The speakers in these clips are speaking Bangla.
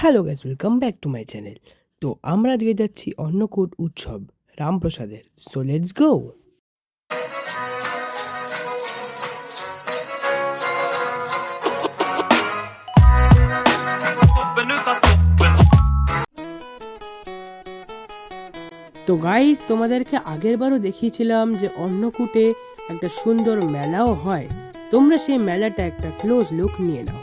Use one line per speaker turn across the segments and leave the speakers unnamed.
Hello guys, welcome back to my channel. তো আমরা দিয়ে যাচ্ছি অন্নকূট উৎসব রামপ্রসাদের। So let's go. তো গাইস, তোমাদেরকে আগের বারও দেখিয়েছিলাম যে অন্নকূটে একটা সুন্দর মেলাও হয়। তোমরা সেই মেলাটা একটা ক্লোজ লুক নিয়ে নাও।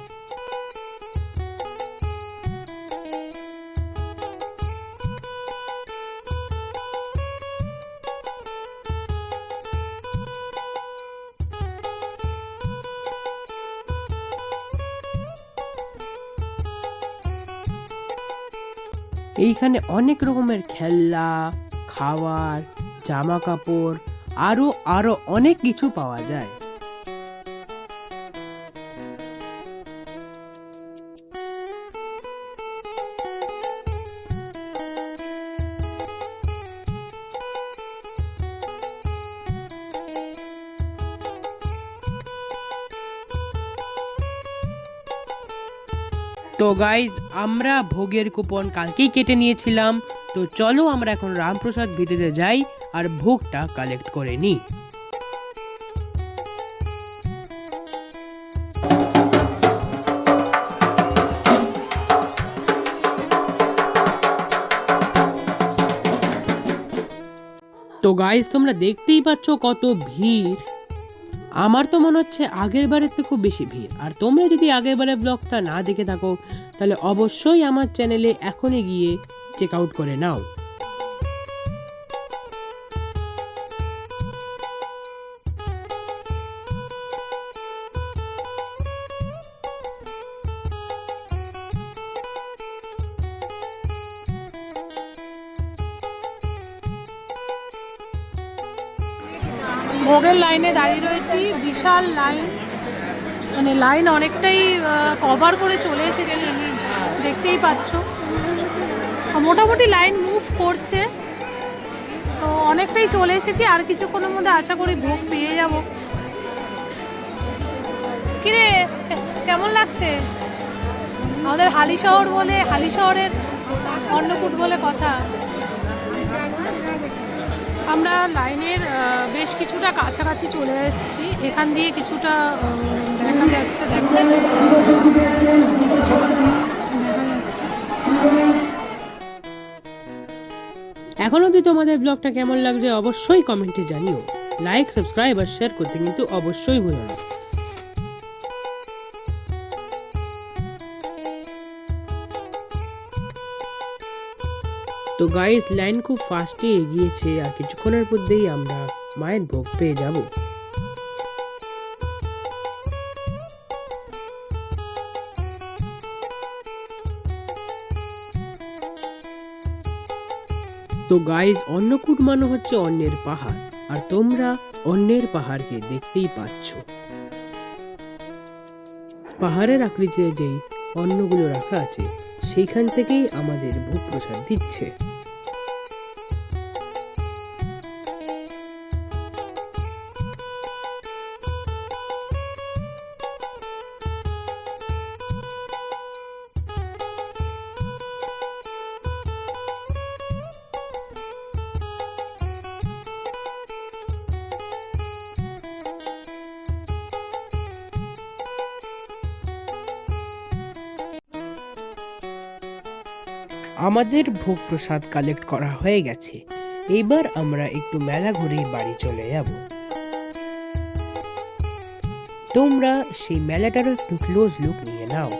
এইখানে অনেক রকমের খেলনা, খাবার, জামা কাপড় আরো আরো অনেক কিছু পাওয়া যায়। তো গাইজ, আমরা ভোগের কুপন কালকেই কেটে নিয়েছিলাম। তো চলো আমরা এখন রামপ্রসাদ ভিতরে যাই আর ভোগটা কালেক্ট করে নিই। তো গাইজ, তোমরা দেখতেই পাচ্ছ কত ভিড়। আমার তো মনে হচ্ছে আগের বারের থেকে খুব বেশি ভিড়। আর তোমরা যদি আগের বারের ব্লগটা না দেখে থাকো তাহলে অবশ্যই আমার চ্যানেলে এখনই গিয়ে চেক আউট করে নাও।
ভোগের লাইনে দাঁড়িয়ে রয়েছি, বিশাল লাইন, মানে লাইন অনেকটাই কভার করে চলে এসেছি, দেখতেই পাচ্ছ। মোটামুটি লাইন মুভ করছে, তো অনেকটাই চলে এসেছি। আর কিছুক্ষণের মধ্যে আশা করি ভোগ পেয়ে যাব। কিরে, কেমন লাগছে? আমাদের হালিশহর বলে, হালিশহরের অন্নকূট বলে কথা। আমরা লাইনের বেশ কিছুটা কাছাকাছি চলে এসেছি। এখান দিয়ে কিছুটা দেখা যাচ্ছে, দেখা যাচ্ছে।
এখন অবধি তোমাদের ব্লগটা কেমন লাগছে অবশ্যই কমেন্টে জানিও। লাইক, সাবস্ক্রাইব আর শেয়ার করতে কিন্তু অবশ্যই ভুলো না। তো গাইস, লাইন খুব ফাস্টে এগিয়েছে আর কিছুক্ষণের মধ্যেই আমরা মায়ের ভোগ পেয়ে যাব। তো গাইস, অন্নকূট মানে হচ্ছে অন্যের পাহাড়, আর তোমরা অন্যের পাহাড়কে দেখতেই পাচ্ছ। পাহাড়ের আকৃতিতে যেই অন্নগুলো রাখা আছে সেইখান থেকেই আমাদের ভোগ প্রসাদ দিচ্ছে। আমাদের ভোগ প্রসাদ কালেক্ট করা হয়ে গেছে। এইবার আমরা একটু মেলা ঘুরেই বাড়ি চলে যাব। তোমরা সেই মেলাটার একটু ক্লোজ লুক নিয়ে নাও।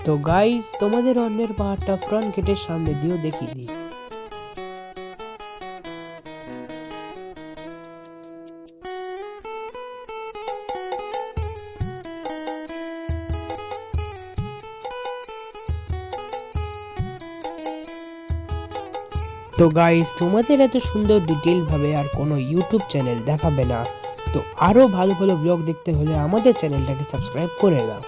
তো গাইস, তোমাদের অন্যের পাহাড়টা ফ্রন্ট গেটের সামনে দিয়েও দেখিয়ে দিই। তো গাইস, তোমাদের এত সুন্দর ডিটেইল ভাবে আর কোনো ইউটিউব চ্যানেল দেখাবে না। তো আরও ভালো ভালো ব্লগ দেখতে হলে আমাদের চ্যানেলটাকে সাবস্ক্রাইব করে দাও।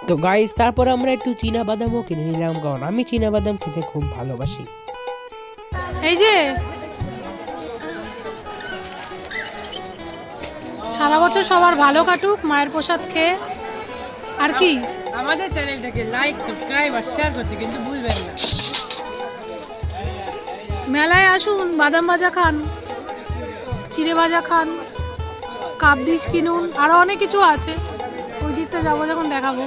তো গাইস তারপর আমরা একটু চীনা বাদামও কিনে নিলাম, কারণ আমি চীনা বাদাম খেতে খুব ভালোবাসি।
এই যে সারা বছর সবার ভালো কাটুক মায়ের প্রসাদ খেয়ে। আর কি
আমাদের চ্যানেলটাকে লাইক, সাবস্ক্রাইব আর শেয়ার করতে কিন্তু ভুলবেন না।
মেলায় আসুন, বাদাম ভাজা খান, চিড়ে ভাজা খান, কাপ ডিশ কিনুন, আরো অনেক কিছু আছে। ওই দিকটা যাবো যখন দেখাবো।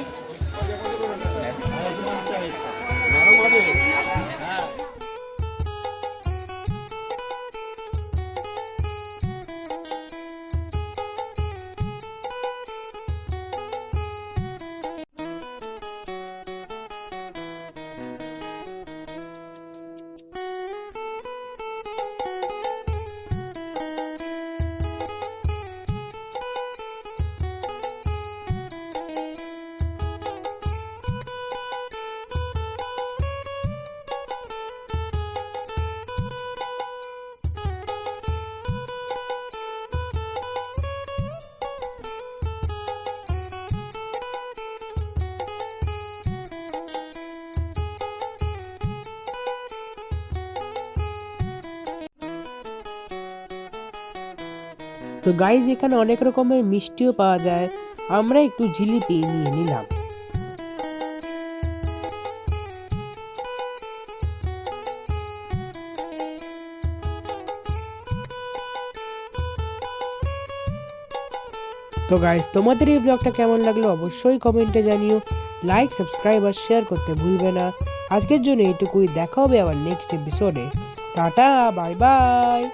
তো গাইজ এখানে অনেক রকমের মিষ্টিও পাওয়া যায়, আমরা একটু জিলিপি নিয়ে নিলাম। তো গাইজ তোমাদের এই ব্লগটা কেমন লাগলো অবশ্যই কমেন্টে জানিও। লাইক, সাবস্ক্রাইব আর শেয়ার করতে ভুলবে না। আজকের জন্য এইটুকুই, দেখা হবে আবার নেক্সট এপিসোডে। Tata, bye bye.